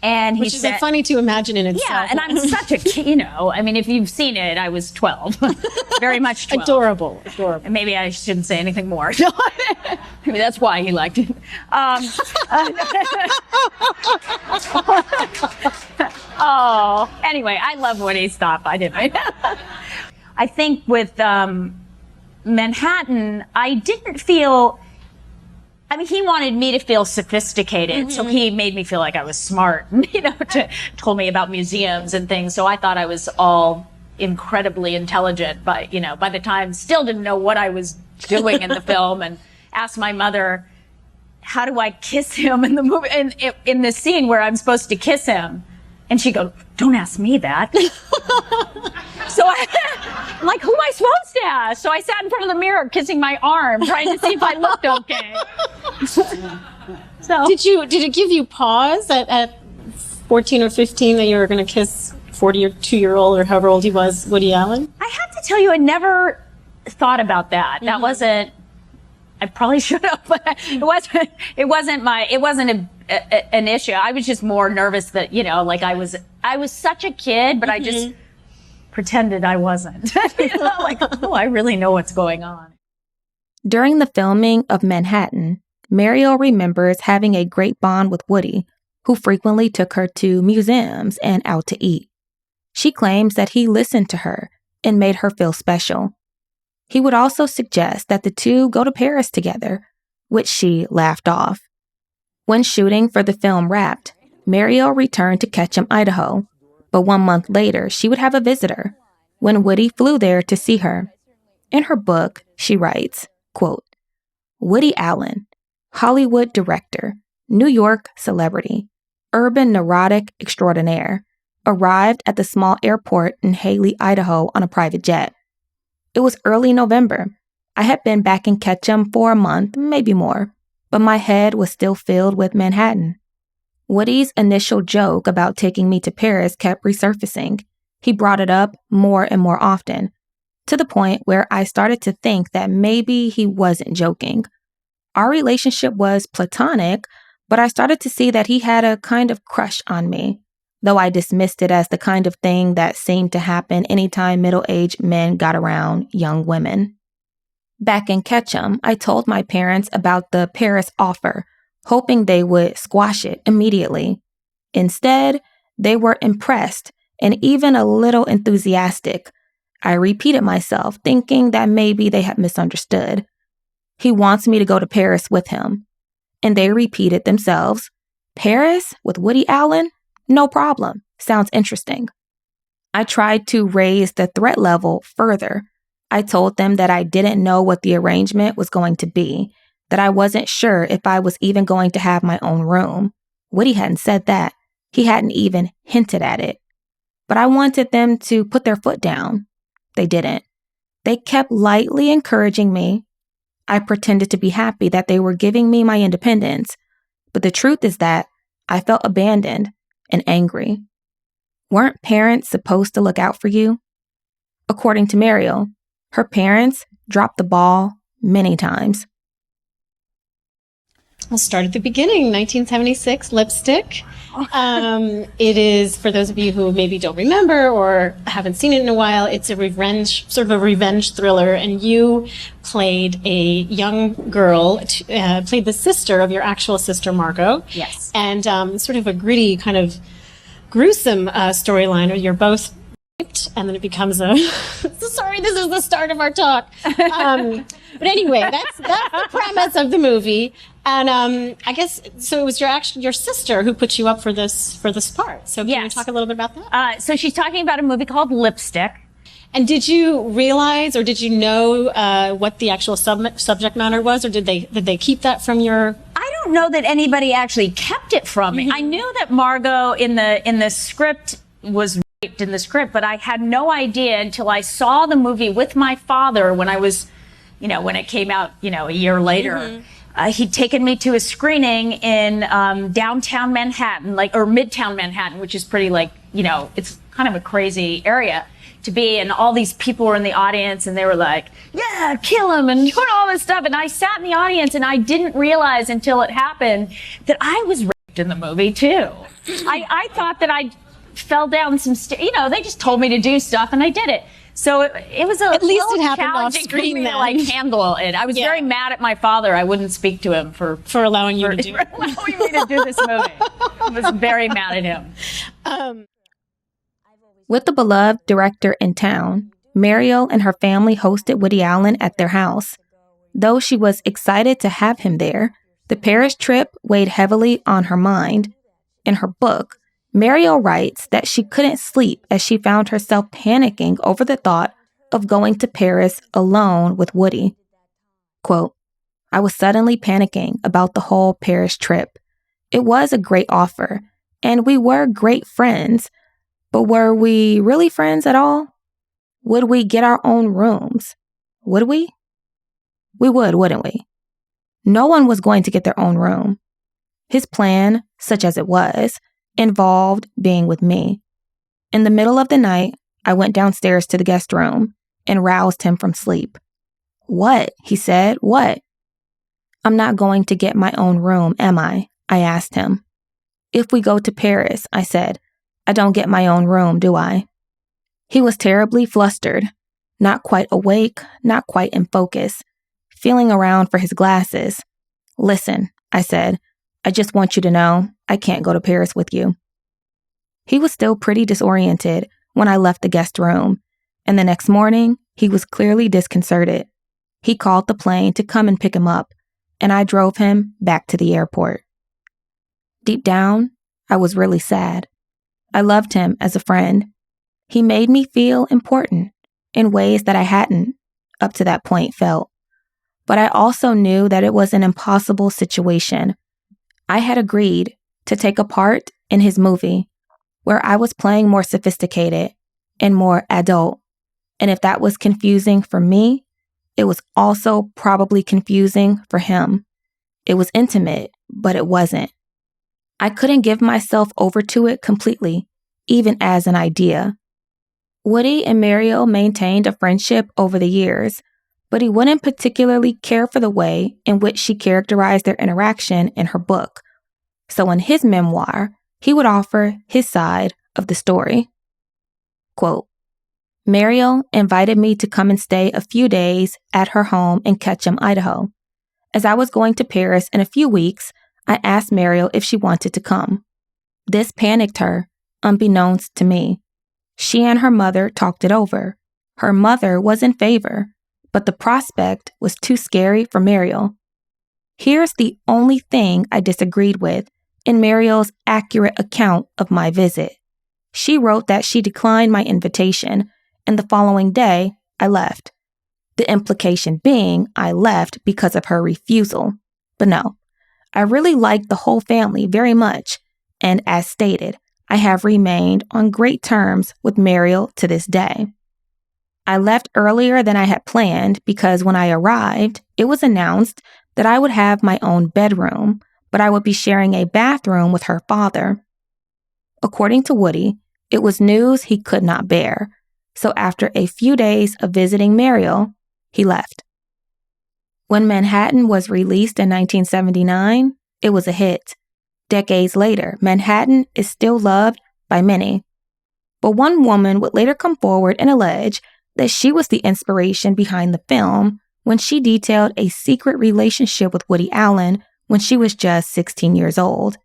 And he Which said, is funny to imagine in itself. Yeah, and I'm such a kid, you know. I mean, if you've seen it, I was 12. Very much 12. Adorable. And maybe I shouldn't say anything more. Maybe that's why he liked it. Oh, anyway, I love Woody's stuff. I didn't. I think with Manhattan, I didn't feel... I mean, he wanted me to feel sophisticated, so he made me feel like I was smart, you know, told me about museums and things. So I thought I was all incredibly intelligent, but, you know, by the time, still didn't know what I was doing in the film, and asked my mother, how do I kiss him in the movie, in this scene where I'm supposed to kiss him? And she goes, don't ask me that. So I'm like, who am I supposed to ask? So I sat in front of the mirror kissing my arm, trying to see if I looked okay. So Did it give you pause at 14 or 15 that you were going to kiss 42-year-old or however old he was, Woody Allen? I have to tell you, I never thought about that. That wasn't, I probably should have, but it wasn't an issue. I was just more nervous that, you know, like I was such a kid, but I just pretended I wasn't. You know, like, oh, I really know what's going on. During the filming of Manhattan, Mariel remembers having a great bond with Woody, who frequently took her to museums and out to eat. She claims that he listened to her and made her feel special. He would also suggest that the two go to Paris together, which she laughed off. When shooting for the film wrapped, Mariel returned to Ketchum, Idaho, but 1 month later, she would have a visitor when Woody flew there to see her. In her book, she writes, quote, Woody Allen, Hollywood director, New York celebrity, urban neurotic extraordinaire, arrived at the small airport in Haley, Idaho on a private jet. It was early November. I had been back in Ketchum for a month, maybe more, but my head was still filled with Manhattan. Woody's initial joke about taking me to Paris kept resurfacing. He brought it up more and more often, to the point where I started to think that maybe he wasn't joking. Our relationship was platonic, but I started to see that he had a kind of crush on me, though I dismissed it as the kind of thing that seemed to happen anytime middle-aged men got around young women. Back in Ketchum, I told my parents about the Paris offer, hoping they would squash it immediately. Instead, they were impressed and even a little enthusiastic. I repeated myself, thinking that maybe they had misunderstood. He wants me to go to Paris with him. And they repeated themselves, Paris with Woody Allen? No problem. Sounds interesting. I tried to raise the threat level further. I told them that I didn't know what the arrangement was going to be, that I wasn't sure if I was even going to have my own room. Woody hadn't said that. He hadn't even hinted at it. But I wanted them to put their foot down. They didn't. They kept lightly encouraging me. I pretended to be happy that they were giving me my independence. But the truth is that I felt abandoned and angry. Weren't parents supposed to look out for you? According to Mariel, her parents dropped the ball many times. We'll start at the beginning, 1976, Lipstick. It is, for those of you who maybe don't remember or haven't seen it in a while, it's a revenge thriller, and you played a young girl, played the sister of your actual sister, Margot. Yes. And sort of a gritty, kind of gruesome storyline where you're both raped, and then it becomes a... Sorry, this is the start of our talk. But anyway, that's the premise of the movie. And I guess, so it was your sister who put you up for this part. So can you talk a little bit about that? So she's talking about a movie called Lipstick. And did you realize, or did you know what the actual subject matter was, or did they keep that from your... I don't know that anybody actually kept it from me. I knew that Margot in the script was raped in the script, but I had no idea until I saw the movie with my father when I was, when it came out, a year later. He'd taken me to a screening in downtown Manhattan, or midtown Manhattan, which is pretty it's kind of a crazy area to be. And all these people were in the audience and they were like, yeah, yeah, kill him and doing all this stuff. And I sat in the audience and I didn't realize until it happened that I was raped in the movie too. I thought that I fell down some stairs. They just told me to do stuff and I did it. So it was at least it happened off challenging for screen me then. to like handle it. I was very mad at my father. I wouldn't speak to him for allowing you to do it. allowing me to do this movie. I was very mad at him. With the beloved director in town, Mariel and her family hosted Woody Allen at their house. Though she was excited to have him there, the Paris trip weighed heavily on her mind. In her book, Mariel writes that she couldn't sleep as she found herself panicking over the thought of going to Paris alone with Woody. Quote, I was suddenly panicking about the whole Paris trip. It was a great offer, and we were great friends, but were we really friends at all? Would we get our own rooms? Would we? We would, wouldn't we? No one was going to get their own room. His plan, such as it was, involved being with me. In the middle of the night, I went downstairs to the guest room and roused him from sleep. What? He said. What? I'm not going to get my own room, am I? I asked him. If we go to Paris, I said, I don't get my own room, do I? He was terribly flustered, not quite awake, not quite in focus, feeling around for his glasses. Listen, I said, I just want you to know I can't go to Paris with you. He was still pretty disoriented when I left the guest room, and the next morning, he was clearly disconcerted. He called the plane to come and pick him up, and I drove him back to the airport. Deep down, I was really sad. I loved him as a friend. He made me feel important in ways that I hadn't, up to that point, felt. But I also knew that it was an impossible situation. I had agreed to take a part in his movie where I was playing more sophisticated and more adult. And if that was confusing for me, it was also probably confusing for him. It was intimate, but it wasn't. I couldn't give myself over to it completely, even as an idea. Woody and Mariel maintained a friendship over the years, but he wouldn't particularly care for the way in which she characterized their interaction in her book. So in his memoir, he would offer his side of the story. Quote, Mariel invited me to come and stay a few days at her home in Ketchum, Idaho. As I was going to Paris in a few weeks, I asked Mariel if she wanted to come. This panicked her, unbeknownst to me. She and her mother talked it over. Her mother was in favor, but the prospect was too scary for Mariel. Here's the only thing I disagreed with in Mariel's accurate account of my visit. She wrote that she declined my invitation, and the following day, I left. The implication being I left because of her refusal. But no, I really liked the whole family very much, and as stated, I have remained on great terms with Mariel to this day. I left earlier than I had planned because when I arrived, it was announced that I would have my own bedroom, but I would be sharing a bathroom with her father. According to Woody, it was news he could not bear, so after a few days of visiting Mariel, he left. When Manhattan was released in 1979, it was a hit. Decades later, Manhattan is still loved by many. But one woman would later come forward and allege that she was the inspiration behind the film when she detailed a secret relationship with Woody Allen when she was just 16 years old.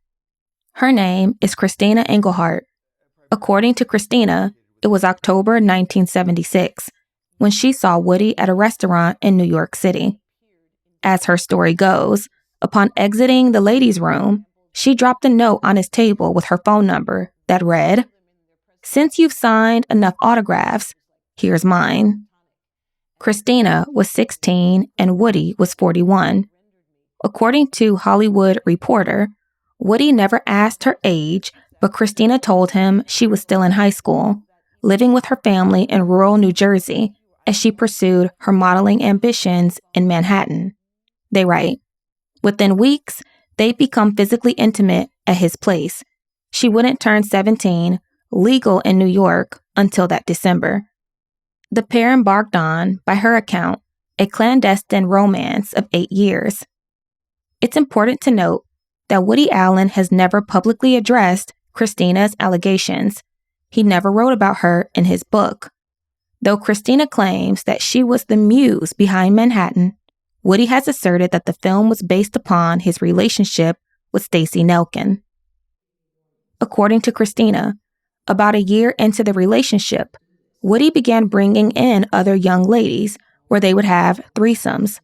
Her name is Christina Engelhardt. According to Christina, it was October 1976 when she saw Woody at a restaurant in New York City. As her story goes, upon exiting the ladies' room, she dropped a note on his table with her phone number that read, "Since you've signed enough autographs, here's mine." Christina was 16 and Woody was 41. According to Hollywood Reporter, Woody never asked her age, but Christina told him she was still in high school, living with her family in rural New Jersey as she pursued her modeling ambitions in Manhattan. They write, within weeks, they'd become physically intimate at his place. She wouldn't turn 17, legal in New York, until that December. The pair embarked on, by her account, a clandestine romance of 8 years. It's important to note that Woody Allen has never publicly addressed Christina's allegations. He never wrote about her in his book. Though Christina claims that she was the muse behind Manhattan, Woody has asserted that the film was based upon his relationship with Stacey Nelkin. According to Christina, about a year into the relationship, Woody began bringing in other young ladies where they would have threesomes.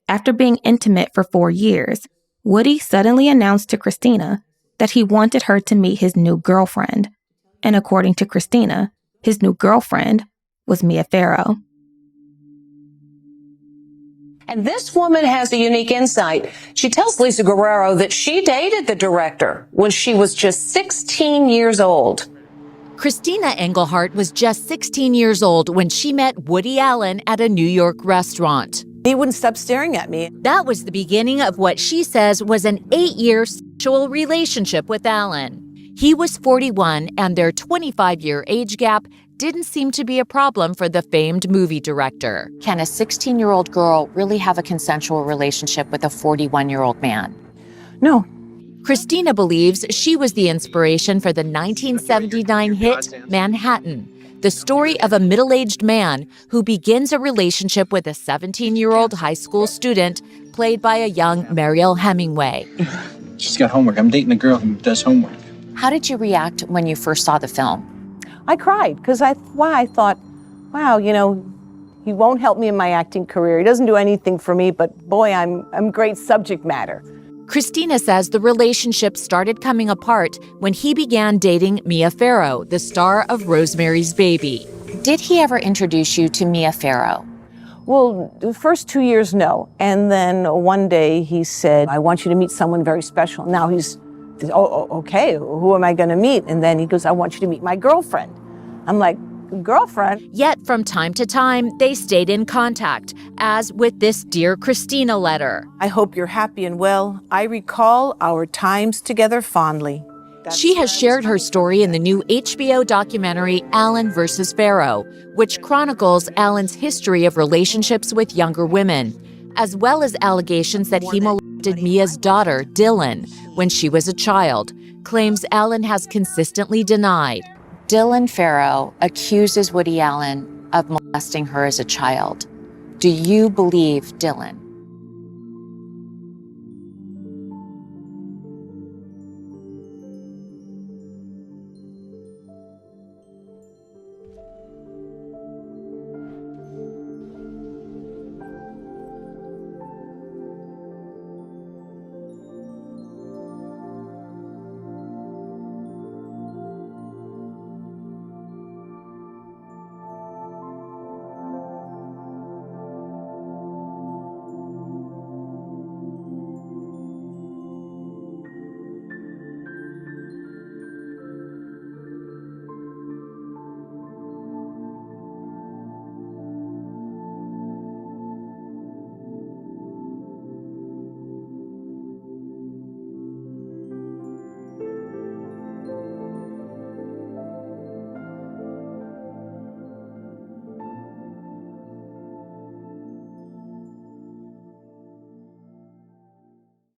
After being intimate for 4 years, Woody suddenly announced to Christina that he wanted her to meet his new girlfriend. And according to Christina, his new girlfriend was Mia Farrow. And this woman has a unique insight. She tells Lisa Guerrero that she dated the director when she was just 16 years old. Christina Engelhardt was just 16 years old when she met Woody Allen at a New York restaurant. He wouldn't stop staring at me. That was the beginning of what she says was an 8-year sexual relationship with Allen. He was 41, and their 25-year age gap didn't seem to be a problem for the famed movie director. Can a 16-year-old girl really have a consensual relationship with a 41-year-old man? No. Christina believes she was the inspiration for the 1979 hit Manhattan, the story of a middle-aged man who begins a relationship with a 17-year-old high school student played by a young Mariel Hemingway. She's got homework. I'm dating a girl who does homework. How did you react when you first saw the film? I cried because I thought, wow, you know, he won't help me in my acting career. He doesn't do anything for me, but boy, I'm great subject matter. Christina says the relationship started coming apart when he began dating Mia Farrow, the star of Rosemary's Baby. Did he ever introduce you to Mia Farrow? Well, the first 2 years, no. And then one day he said, I want you to meet someone very special. Now he's, okay, who am I going to meet? And then he goes, I want you to meet my girlfriend. I'm like, girlfriend? Yet from time to time, they stayed in contact, as with this Dear Christina letter. I hope you're happy and well. I recall our times together fondly. She has shared her story in the new HBO documentary Allen vs. Farrow, which chronicles Allen's history of relationships with younger women, as well as allegations that he molested Mia's daughter, Dylan, when she was a child, claims Allen has consistently denied. Dylan Farrow accuses Woody Allen of molesting her as a child. Do you believe Dylan?